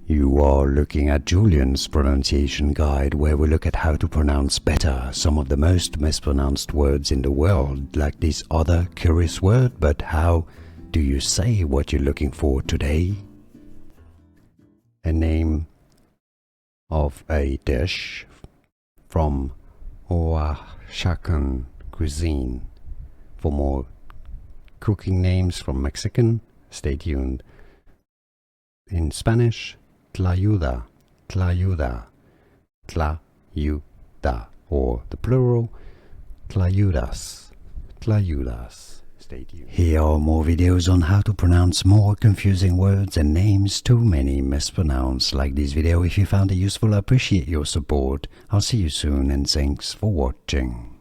You are looking at Julian's pronunciation guide, where we look at how to pronounce better some of the most mispronounced words in the world, like this other curious word. But how do you say what you're looking for today? A name of a dish from Oaxacan cuisine. For more cooking names from Mexican, stay tuned. In Spanish, Tlayuda, Tlayuda, Tlayuda, or the plural, Tlayudas, Tlayudas. Stay tuned. Here are more videos on how to pronounce more confusing words and names too many mispronounced. Like this video if you found it useful. I appreciate your support. I'll see you soon and thanks for watching.